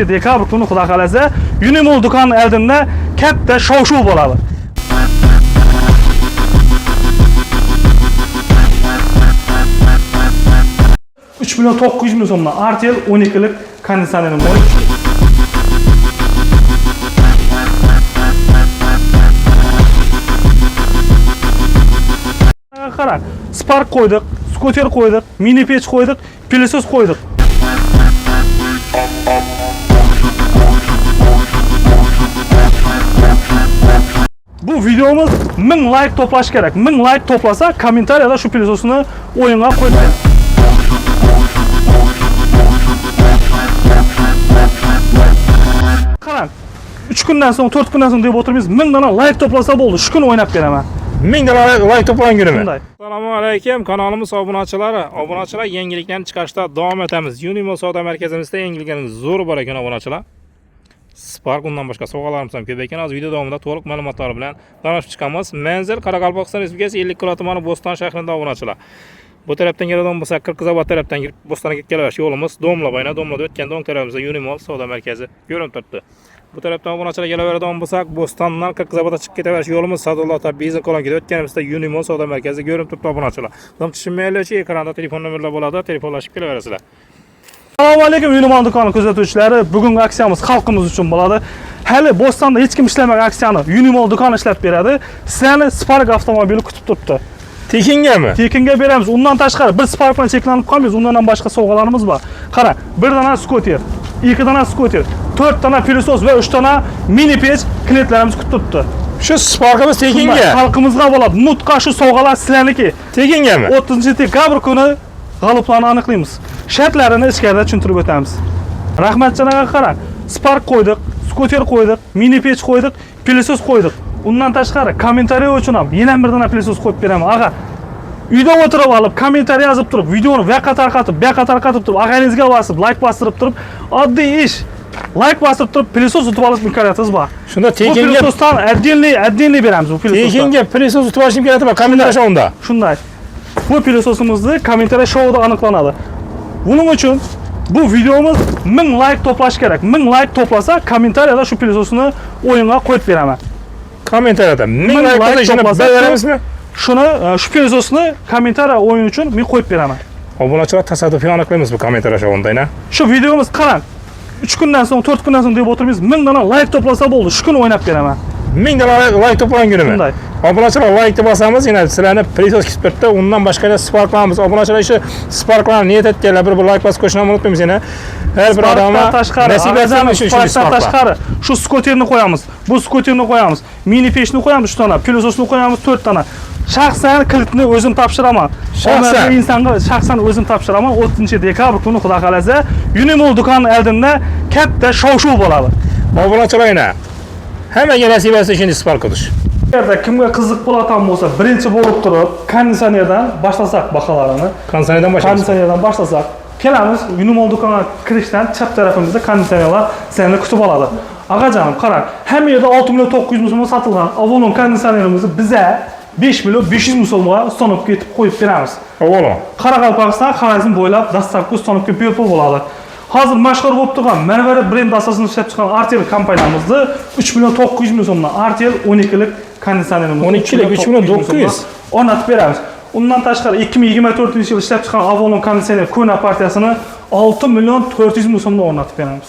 Dekabr kuni xudo xolasa Unimol do'koni oldida katta shov-shuv bo'ladi. $3,900,000 so'mdan Artel 12lik konditsionerim bor. Qarang, Spark qo'ydik, skuter qo'ydik, mini pech qo'ydik, pilosos qo'ydik. Bu videomuz 1000 like toplash kerak. 1000 like toplasa kommentariyada shu pilososni o'yinga qo'yib bering. Qarang, 3 kundan so'ng, 4 kundan so'ng deb o'tirmiz. 1000 dona like toplasa bo'ldi. Shu kuni o'ynab beraman. 1000 dona like to'plagan kunimi? Assalomu alaykum kanalimiz obunachilari. Obunachilar yangiliklarni chiqarishda davom etamiz. Unimol savdo markazimizda yangiliklarimiz zo'r bor ekan obunachilar. Spark undan boshqa sovg'alarimiz ham ko'p ekan. Hozir video davomida to'liq ma'lumotlar bilan tanishib chiqamiz. Manzil Qoraqalpog'iston Respublikasi 50 kilo tumani Bo'ston shahrida obunachilar. Bu tarafdan keladigan bo'lsa, Qirg'izobod tarafdan kirib Bo'stonga kelaverish yo'limiz Domla bayna Domlada o'tganda o'ng tarafimizda Unimol savdo markazi ko'rinib turibdi. Bu tarafdan obunachilar kelaveradigan bo'lsak, Bo'stondan Qirg'izobodga chiqib ketaveradish yo'limiz Sadulloh Biznes kolonga o'tganimizda Unimol savdo markazi ko'rinib turibdi obunachilar. Ham tushunmaylarchi, ekranda telefon nomerlar bo'ladi, telefonlashib kelaverasizlar. Assalomu alaykum Unimol do'koni kuzatuvchilari. Bugungi aksiyamiz xalqimiz uchun bo'ladi. Hali Bo'stonda hech kim ishlamagan aksiyani Unimol do'koni ishlab beradi. Sizlarni Spark avtomobili kutib turibdi. Tekingami? Tekinga beramiz. Undan tashqari biz Spark bilan cheklanib qolmaymiz. Undan ham boshqa sovg'alarimiz bor. Qarang, 1 dona skuter, 2 dona skuter, 4 dona pilosos va 3 dona mini pech klientlarimiz kutib turibdi. Shu Sparkimiz tekinga. Xalqimizga bo'ladi. Mutqa shu sovg'alar sizlarniki. Tekingami? 30-dekabr kuni g'oliblarni aniqlaymiz. Shartlarini ichkarida tushuntirib o'tamiz. Rahmatjonaga qarang. Spark qo'ydik, skuter qo'ydik, mini pech qo'ydik, pilosos qo'ydik. Undan tashqari kommentariy uchun ham yana bir dona pilosos qo'yib beraman. Ag'a, uyda o'tirib olib, kommentariy yozib turib, videoni buyoqqa tarqatib turib, ag'aynizga bosib, like bostirib turib, oddiy ish. Like bostirib turib, pilosos yutib olish imkoniyatimiz bor. Shunda tekinga pilososdan отдельный beramiz bu pilososdan. Tekinga pilosos yutib olish imkoniyati bor. Kommentariy shovunda. Shunday. Bu pilososimizni kommentariy shovida aniqlanadi. Buning uchun bu videomiz 1000 like toplash kerak. 1000 like toplasa kommentariyada shu pilososni o'yinga qo'yib beraman. Kommentariyada 1000 like toplasa beramizmi? Shuni shu pilososni kommentariya o'yin uchun men qo'yib beraman. Obunachilar tasodifan aniqlaymiz bu kommentariy shovunda. Shu videomiz qarang. 3 kundan so'ng, 4 kundan so'ng deb o'tirmiz. 1000 dona like toplasa bo'ldi. Shu kuni o'ynab beraman. 1000 dona like to'plagan kunimi? Obunachilar like bosamiz, yana sizlarni pilosos kitib turibdi. Undan boshqa Spark qilamiz. Obunachilar ishi Spark bilan niyat etganlar bir like bosib qo'yishni unutmaymiz yana. Har bir odamga nasib etsa shu tashqari shu skuterni qo'yamiz. Bu skuterni qo'yamiz. Mini pechni qo'yamiz 3 dona, pilososni qo'yamiz 4 dona. Shaxsan klipni o'zim topshiraman. Shaxsan insonga shaxsan o'zim topshiraman. 30-dekabr kuni xudo xolasa Unimol do'koni oldida katta shov-shuv bo'ladi. Obunachilar hammaga nasib etsa shuni Spark qilish. Agarda kimga qiziq bo'ladigan bo'lsa, birinchi bo'lib turib, konditsionerdan boshlasak baholarini. Konditsionerdan boshlasak, kelamiz Unimol do'koniga kirishdan chap tarafimizda konditsionerlar seni kutib oladi. Ag'ajonim, qarang, hamma yerda 6,900,000 so'mga sotilgan Avalon konditsionerimizni biza 5,500,000 so'mga ustanobga yetib qo'yib beramiz. Avalon. Qoraqalpog'iston Xorazm bo'ylab dastlabki ustanobga bepul bo'ladi. Hozir mashhur bo'lib turgan Marvara brend asosida ishlab chiqqan Artel kompaniyamizni 3,900,000 so'mdan Artel 12lik konditsionerimiz 12lik 3,900 o'rnatib beramiz. Undan tashqari 2024-yil ishlab chiqqan Avalon konditsioner Kona partiyasini 6,400,000 so'mdan o'rnatib beramiz.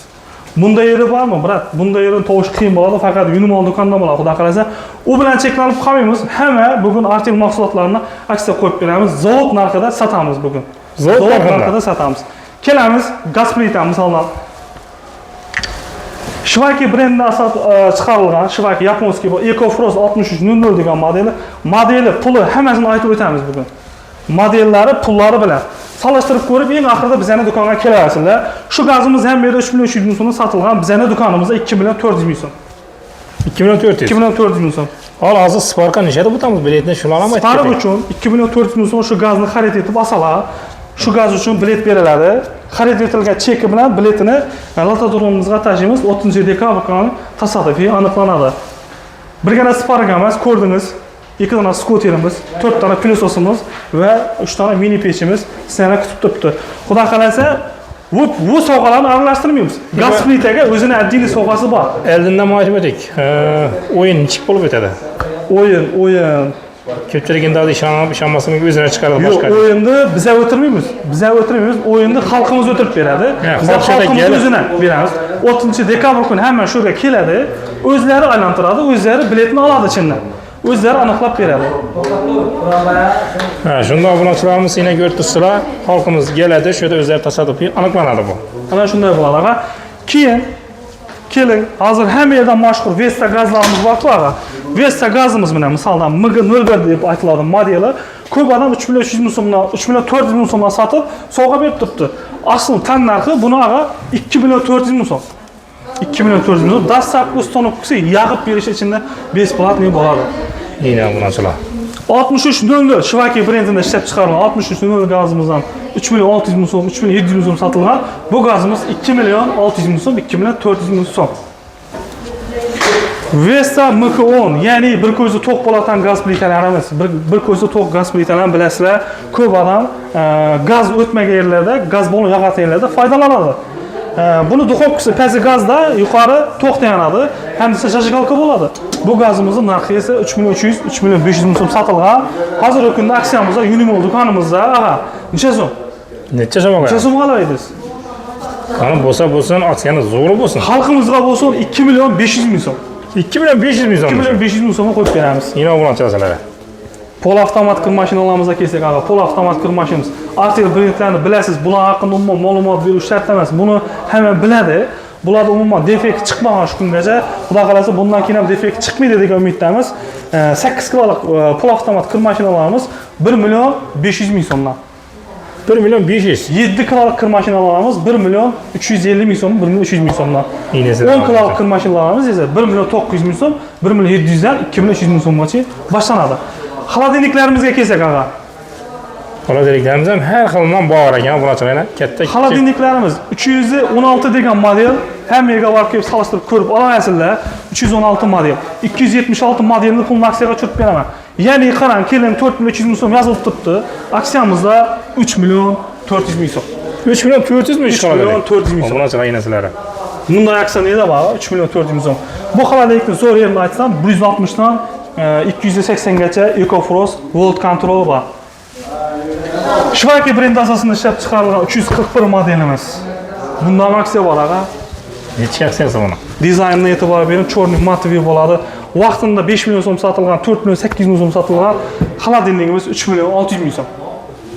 Bunda yeri bormi, brat? Bunda yerini topish qiyin bo'ladi, faqat Unimol do'konida bo'ladi, xudo xolasa. U bilan cheklanib qolmaymiz. Hamma bugun Artel mahsulotlarini aksiya qo'yib beramiz. Zavod narxida sotamiz bugun. Zavod narxida sotamiz. Kelamiz, gaz plita misoldan Shvaki brendi asab chiqarilgan, Shvaki yaponskiy bu EcoFrost 6300 degan modeli puli hammasini aytib o'tamiz bugun. Modellari, pullari bilan solishtirib ko'rib, eng oxirida bizning do'konga kelasizlar. Shu gazimiz ham yerda 3,300,000 so'mga sotilgan, bizning do'konimizda 2,400,000 so'm. 2,400,000 so'm. Hozir Spark'a nechada butamiz biletni shular ham aytib. Spark uchun 2,400,000 so'm shu gazni xarid etib olsalar, shu gaz uchun bilet beriladi. Xarid etilgan cheki bilan biletini latodronimizga tashiymiz. 30-dekabr kuni tasodifiy aniqlanadi. Birgina Spark emas, ko'rdingiz. 2 dona skuterimiz, 4 dona pilososimiz va 3 dona mini pechimiz sizlarni kutib turibdi. Xudo xolasa Bu sovg'alarni aralashtirmaymiz. Gaz plitaga o'zining отдельный sovg'asi bor. Oldindan aytib o'tdik. O'yin nechik bo'lib o'tadi? O'yin. Ko'pchilik endi ishonmasligi o'zini chiqaradi Yo'q, boshqa. o'yinni biz o'tirmaymiz. O'yinni xalqimiz o'tirib beradi. Biz xalqimiz o'zini beramiz. 30-dekabr kuni hamma shu yerga keladi, o'zlari aylantiradi, o'zlari biletni oladi chindan. O'zlari aniqlab beradi. Shunda obunachilarimiz yana ko'rib turibsizlar, xalqimiz keladi, shu yerda o'zlari tasadduqiy aniqlanadi bu. Ana shunday bo'ladi. Keyin keling, hozir hamma yerdan mashhur Vesta gazlarimiz bor-ku, ag'a. Vesta gazimiz bilan misoldan MG01 deb aytiladi modeli. Ko'p odam 3.300 ming so'mdan, 3.400 ming so'mdan sotib, sovg'a berib turibdi. Asl tan narxi buni ag'a 2.400 ming so'm. 2.400 ming so'm. Dastlabki uстановkasi yag'ib berish ichida besplatniy bo'ladi. Yine obunachilar. 6300 Shivaki brendida ishlab chiqarilgan 6300 gazimizdan 3.600 ming so'm, 3.700 ming so'm sotilgan. Bu gazimiz 2.600 ming so'm, 2.400 ming so'm. Vesta MK10, ya'ni bir ko'zda to'q bo'ladigan gaz plitalari emas. Bir ko'zda to'q gaz plitalarini bilasizlar, ko'p odam gaz o'tmagan yerlarda, gaz ballon yoqadigan yerlarda foydalanadi. Buni duxovkasi pastki gazda, yuqori to'qda yanadi, hamda zajigolka bo'ladi. Bu gazimizning narxi esa 3.300, 3.500 ming so'm sotilgan. Hozirgi kunda aksiyamizda Unimol do'konimizda, ag'a, necha so'm? Necha so'm? Necha so'm olaysiz? Qani bo'lsa, aksiyani zo'ri bo'lsin. Xalqimizga bo'lsin 2.500 ming so'm. 2.500 ming so'm. 2.500 ming so'mga qo'yib beramiz. Yine obunachilar. Pol avtomat kir mashinalarimizga kelsak, ag'a, pol avtomat kir mashinamiz. Artel brendlarini bilasiz, bular haqida umuman ma'lumot berish shart emas. Buni hamma biladi. Bularda umuman defekt chiqmagan shu kungacha. Xudo qalasa bundan keyin ham defekt chiqmaydi degan umiddamiz. 8 kiloluq pol avtomat kir mashinalarimiz 1.500 ming so'mdan. 1.500. 7 kiloluq kir mashinalarimiz 1.350 ming so'm, 1.300 ming so'mdan. 10 kiloluq kir mashinalarimiz esa 1.900 ming so'm, 1.700 dan 2.300 ming so'mgacha boshlanadi. Xolodilniklarimizga kelsak, ag'a. Xolodilniklarimiz ham har xildan bor ekan, obunachilar. Katta. Xolodilniklarimiz 316 degan model, hammaga borib kelib solishtirib ko'rib olasizlar. 316 model, 276 modelni pul aksiyaga tushirib beraman. Ya'ni qarang, keling 4.300 ming so'm yozilib turibdi. Aksiyamizda 3.400 ming so'm. 3.400 ming so'm. 3.400 ming so'm. Obunachilar inasizlar. Bunday aksiya neda bor? 3.400 ming so'm. Bu xolodilnikni zo'r yerini aytsam, 160 dan 280 gacha EcoFrost World Control bor. Shivaki brendi asosida ishlab chiqarilgan 341 modelimiz. Bundan aksiya bor, ag'a. Necha aksiyasi buni? Dizaynga e'tibor bering, chornik motivi bo'ladi. Vaqtida 5 million so'm sotilgan, 4.800 ming so'm sotilgan xolodilnikimiz 3.600 ming so'm.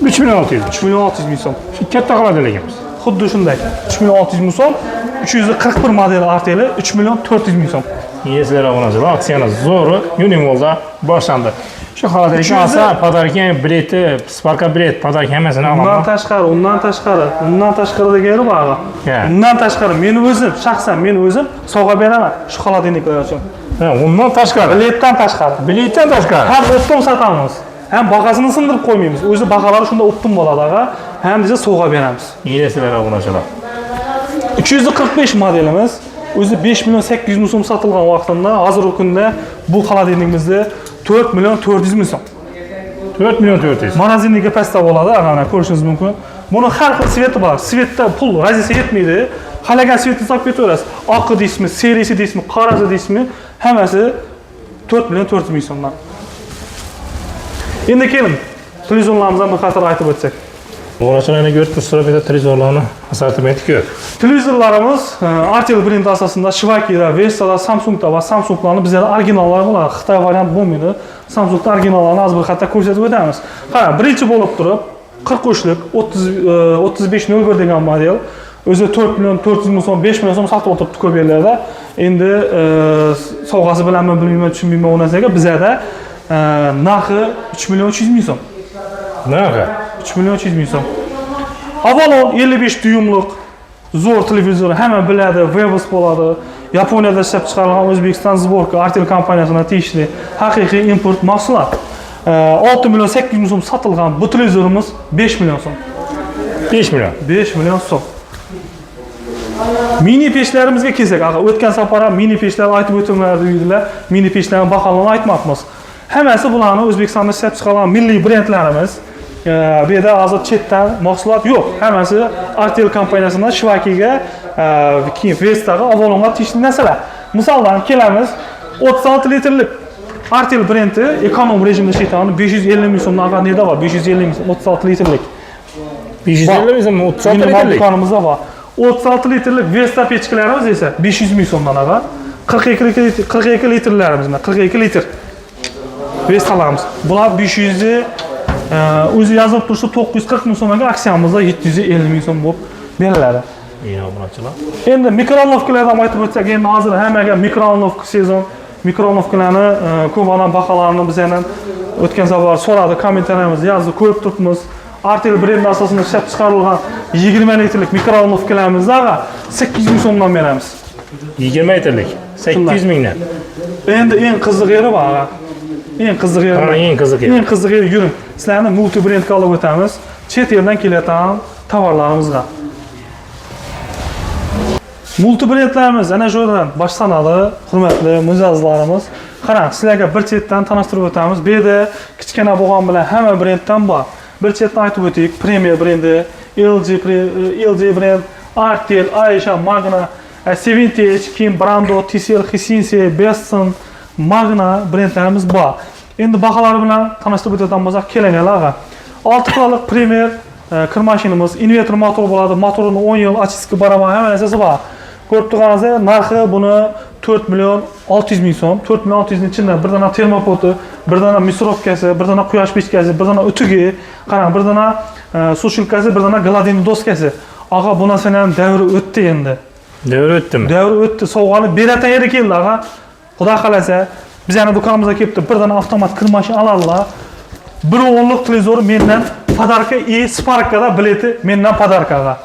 3.600. 3.600 ming so'm. Shu katta xolodilnikimiz. Xuddi shunday. 3.600 ming so'm, 341 model Artel 3.400 ming so'm. Yesizlar obunachilar, aksiyani zo'ri Unimolda boshlandi. Shu xolodilnikni olsa, podarka bileti, Sparka bilet, podarka hammasini olaman. Undan tashqari degani bor, ag'a. Undan tashqari shaxsan men o'zim sovg'a beraman shu xolodilniklar uchun. Undan tashqari. Biletdan tashqari. Ham optim sotamiz. Ham bag'asini sindirib qo'ymaymiz. O'zi bag'alari shunda optim bo'ladi, ag'a. Ham biza sovg'a beramiz. Yesizlar obunachilar. 345 modelimiz. O'zi 5.800 ming so'm sotilgan vaqtida, hozirgi kunda bu xolodilnikimizda 4.400 ming so'm. 4.400. Magazinga pastda bo'ladi, ana ko'rishingiz mumkin. Buni har xil sveti bor. Svetda pul raziyasi yetmaydi. Xalagan svetni solib ketaverasiz. Oqi deysizmi, serisi deysizmi, qorasi deysizmi, hammasi 4.400 ming so'mdan. Endi keling, televizorlarimizdan bir qator aytib o'tsak. Obunachilarni ko'rib turibsizlar, bitta televizorlarni assortimenti ko'p. Televizorlarimiz Artel brendi asosida Shivakida, Vesta'da, Samsungda va Samsunglarni bizda originallar bo'ladi. Xitoy variant bo'lmaydi. Samsungda originallarni az bir qator ko'rsatib o'tamiz. Qarang, birinchi bo'lib turib 40 3501 degan model o'zi 4.400 ming so'm, 5 million so'm sotib o'tiribdi ko'p yerlarda. Endi sovg'asi bilanmi bilmayman, tushunmayman u narsaga. Bizda narxi 3.300 ming so'm. Narxi 3.300 ming so'm. Avvalon 55 dyumlik zo'r televizor hamma biladi, Webos bo'ladi. Yaponiyada ishlab chiqarilgan O'zbekiston Zborka Artel kompaniyasiga tegishli haqiqiy import mahsulot. 6.800 ming so'm sotilgan bu televizorimiz 5 million so'm. 5 million. 5 million so'm. Mini peshlarimizga kelsak, ag'a, o'tgan safar ham mini peshlarni aytib o'tganlar deydilar. Mini peshlarning baholarni aytmoqmiz. Hammasi bularni O'zbekistonda ishlab chiqarilgan milliy brendlarimiz. Bu yerda hozir chetdan mahsulot yo'q. Hammasi Artel kompaniyasidan Shvakiga, keyin Vestaga avvalonga tegishli narsalar. Misoldan kelamiz, 36 litrlik Artel brendi ekonom rejimda ishlayotgan 550 ming so'mdan agar nerda bor? 550 ming 36 litrlik. 550 ming 36 litrlik. Do'konimizda bor. 36 litrlik Vesta pechkalarimiz esa 500 ming so'mdan agar 42 litrlarimiz, 42 litr Vestalarimiz. Bular 500 o'zi yozib tursa 940 ming so'mga aksiyamizda 750 ming so'm bo'lib beriladi. Obunachilar. Endi mikrovolnovkalardan aytib o'tsak, endi hozir hammaga mikrovolnovka sezon. Mikrovolnovkalarni ko'p odam baholarni bizdan o'tgan safar so'radi, kommentariyarimizda yozdi, ko'rib turibmiz. Artel brendi asosida ishlab chiqarilgan 20 litrlik mikrovolnovkalarimizni 800 ming so'mdan beramiz. 20 litrlik 800 mingdan. Endi eng qiziq yeri bor. Eng qiziq yeri. Eng qiziq yeri yuring. Sizlarni multi brendga olib o'tamiz. Chet eldan kelayotgan tovarlarimizga. Multi brendlarimiz ana shu yerdan boshlanadi, hurmatli mijozlarimiz. Qarang, sizlarga bir chetdan tanishtirib o'tamiz. Bu yerda kichkina bo'lgan bilan hamma brenddan bor. Bir chetdan aytib o'tdik, Premier brendi, LG brend, Artel, Aisha, Magna, Sevintage, keyin Brando, TCL, Hisense, Besson, Magna brendlarimiz bor. Endi baholari bilan tanishtirib o'tadigan bo'lsak, kelinglar. 6 qiroliq Premier kir mashinamiz, invertor motor bo'ladi. Motorini 10 yil ochiski barabar hamma narsasi bor. Ko'rib turganingizdek, narxi buni 4 million 600 ming so'm. 4 million 600 ning ichida bir dona termopoti, bir dona misrovkasi, bir dona quyosh pechkasi, bir dona o'tugi, qarang, bir dona sushilkasi, bir dona gladin doskasi. Ag'a, bu narsaning davri o'tdi endi. Davri o'tdimi? Davri o'tdi. Sovg'ani beratan yeri keldi, ag'a. Xudo xolasa, bizning do'konimizga kelibdi, bir dona avtomat kir mashina oladilar. Bir o'nlik televizor mendan podarka, Spark'da bileti mendan podarkaga.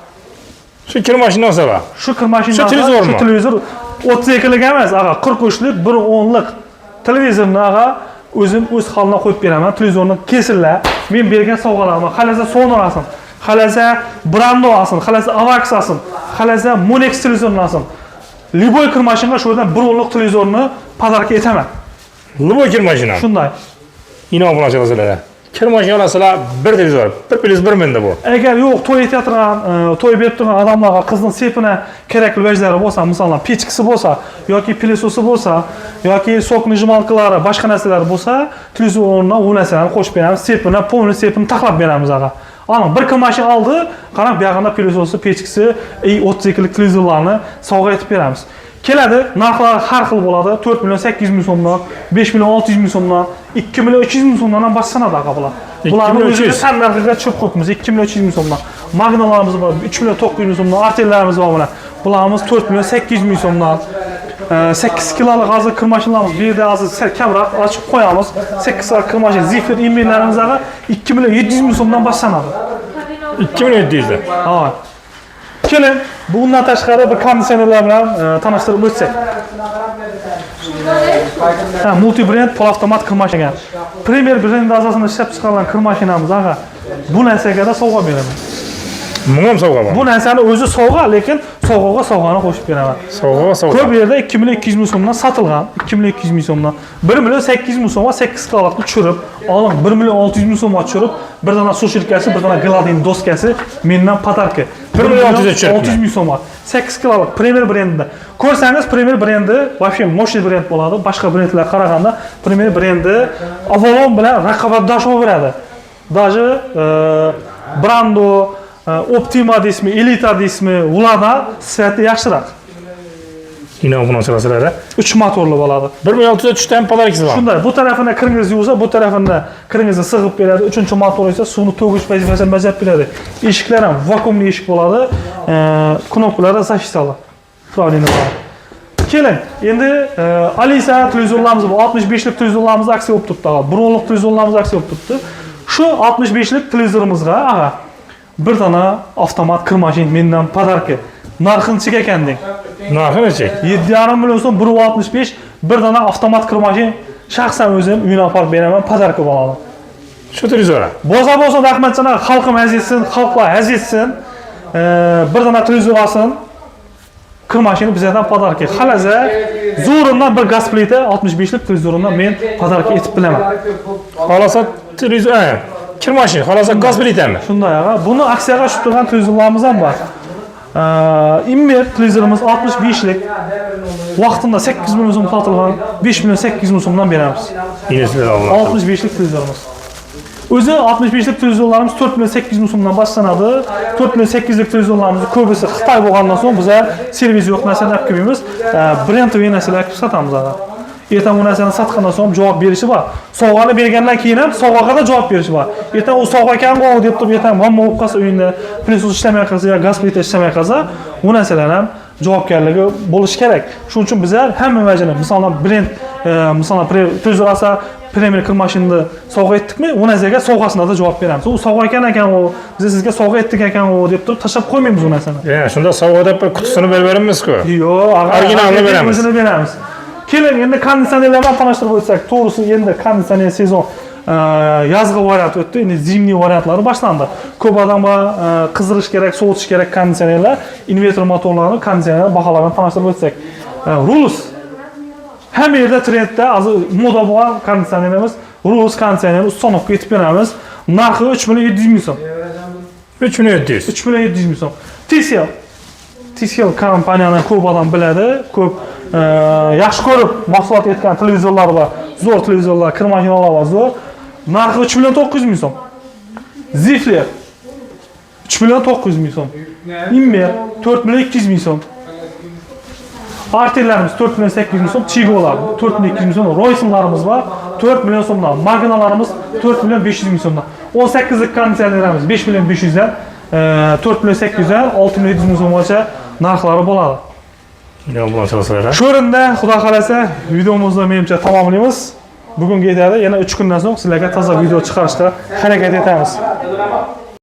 Shu kir mashinasi bor. Shu kir mashinasi, shu televizor 32 lik emas, ag'a, 43 lik, bir o'nlik televizorni ag'a o'zim o'z holiga qo'yib beraman. Televizorni kesinlar. Men bergan sovg'alarimni xalasa Sony olsin, xalasa Brando olsin, xalasa Avax olsin, xalasa Monex televizorni olsin. Liboy kir mashinaga shu yerdan bir o'nlik televizorni podarka etaman. Liboy kir mashina. Shunday. Inovatsiyalar. Kir mashina olasizlar, bir televizor, 1+1 menda bu. Agar yo'q, to'y etayotgan, to'y berib turgan odamlarga qizning sepini kerakli vajlari bo'lsa, masalan, pechkisi bo'lsa, yoki pilesosi bo'lsa, yoki sok nijmalkalari, boshqa narsalar bo'lsa, televizor o'rniga u narsalarni qo'shib beramiz, sepini, polni sepini taxlab beramiz ag'a. Ana, bir kir mashina oldi, qarang, bu yoqda pilesosi, pechkisi, 32 lik televizorlarni sovg'a etib beramiz. Keladi, narxlar har xil bo'ladi. 4 million 800 ming so'mdan, 5 million 600 ming so'mdan, 2 million 300 ming so'mdan ham boshlanadi ag'a bular. Bularni o'ziga tan narxiga tushib qo'yibmiz, 2 million 300 ming so'mdan. Magnalarimiz bor, 3 million 900 ming so'mdan, Artellarimiz bor bular. Bularimiz 4 million 800 ming so'mdan. 8 kilolik hozir kir mashinalarimiz bu yerda hozir sal kamroq ochib qo'yamiz. 8 kilolik kir mashina Zifir immenlarimiz 2 million 700 ming so'mdan boshlanadi. 2 million 700 dan. Ha. Keling, bundan tashqari bir konditsionerlar bilan tanishtirib o'tsak. Multi brend pol avtomat kir mashina. Premier brendi asosida ishlab chiqarilgan kir mashinamiz ag'a. Bu narsaga da sovg'a beraman. Bunga ham sovg'a bor. Bu narsani o'zi sovg'a, lekin sovg'aga qo'shib beraman. Sovg'a. Ko'p yerda 2 million 200 ming so'mdan sotilgan, 2 million 200 ming so'mdan, 1 million 800 ming so'mga 8 kilovatni tushirib, oling 1 million 600 ming so'mga tushirib, bir dona sushilkasi, bir dona gladin doskasi mendan podarka. 1 million 600 ming so'mga 8 kilovat Premier brendida. Ko'rsangiz, Premier brendi вообще мощный brend bo'ladi. Boshqa brendlarga qaraganda Premier brendi Avalon bilan raqobatdosh bo'ladi. Даже Brando, Optima deysizmi, Elita deysizmi, ulardan sifati yaxshiroq. Inovatsiyalar 3 motorli bo'ladi. 1 million 600 dan podarkasi bor. Shunday, bu tarafini kiringiz yuvsa, bu tarafini kiringizni sig'ib beradi. 3-motor esa suvni to'gish vazifasini bajarib beradi. Eshiklar ham vakuumli eshik bo'ladi. Knopkalari zashtali. Правильно bo'ladi. Keling, endi Alisa televizorlarimiz bor. 65 lik televizorlarimiz aksiya bo'lib turibdi. 1 o'nlik televizorlarimiz aksiya bo'lib turibdi. Shu 65 lik televizorimizga, ag'a, bir dona avtomat kir mashina mendan podarka. Narxini chek ekanding. Narxi necha? 7,5 million so'm 1.65 bir dona avtomat kir mashina shaxsan o'zim uyga olib beraman, podarka bo'ladi. Shu televizor. Bo'lsa rahmatjon, xalqim azizsin, xalqlar azizsin. Bir dona televizor olsin. Kir mashina bizdan podarka. Xalaza zo'rimdan bir gaz plita 65 lik televizorimdan men podarka etib bilaman. Xolasa televizor, kir mashina, xolos gaz plitami. Shunday ağa. Buni aksiyaga tushib turgan televizorlarimiz ham bor. Immer televizorimiz 65lik. Vaqtida 8 million so'm sotilgan, 5 million 800 ming so'mdan beramiz. İnisidir Allah. 65lik televizorimiz. O'zi 65lik televizorlarimiz 4 million 800 ming so'mdan boshlanadi. 4 million 800lik televizorlarimiz ko'pisi Xitoy bo'lgandan so'ng biz servis yo'q narsalar olib kelmaymiz. Brendli narsalar olib sotamiz ağa. Ertaga bu narsani sotgandan so'ng javob berishi bor. Sovg'ani bergandan keyin ham sovg'aga da javob berishi bor. Ertaga u sovg'a ekan-ku deb turib ertaga muammo bo'lib qolsa uyingda plyus ishlamay qolsa yo gaz plita ishlamay qolsa, bu narsalar ham javobgarligi bo'lishi kerak. Shuning uchun bizlar hamma vajini, masalan, brend, masalan, televizor olsa, Premier kir mashinani sovg'a etdikmi, u narsaga sovg'asida da javob beramiz. U sovg'a ekan u, biz sizga sovg'a etdik ekan u deb turib tashlab qo'ymaymiz u narsani. Shunda sovg'a deb bir qutisini berib beramizku. Yo'q, originalini beramiz. O'zini beramiz. Keling, endi konditsionerlar bilan tanishtirib o'tsak, to'g'risi endi konditsioner sezon yozgi variant o'tdi, endi zimniy variantlari boshlandi. Ko'p odamga qizdirish kerak, sovutish kerak konditsionerlar, invertor motorlari, konditsioner baholarini tanishtirib o'tsak. Rulus hamma yerda trendda, hozir moda bo'lgan konditsionerimiz, Rulus konditsioner Ustonovga yetib beramiz. Narxi 3 million 700 ming so'm. 3 million 700. 3 million 700 ming so'm. TCL kompaniyani ko'p odam biladi, ko'p yaxshi ko'rib mahsulot etgan televizorlar bor, zo'r televizorlar, kir mashinalar bor, zo'r. Narxi 3 million 900 ming so'm. Zifler 3 million 900 ming so'm. Immer 4 million 200 ming so'm. Artellarimiz 4 million 800 ming so'm, Chigolar 4 million 200 ming so'm, Royce'larimiz bor 4 million so'mdan, Magnalarimiz 4 million 500 ming so'mdan. 18lik konditsionerlarimiz 5 million 500 dan, 4 million 800 dan 6 million 700 ming so'mgacha narxlari bo'ladi. Shu o'rinda xudo xolasa videomizni menimcha tamomlaymiz. Bugunga yetadi. Yana 3 kundan so'ng sizlarga toza video chiqarishga harakat etamiz.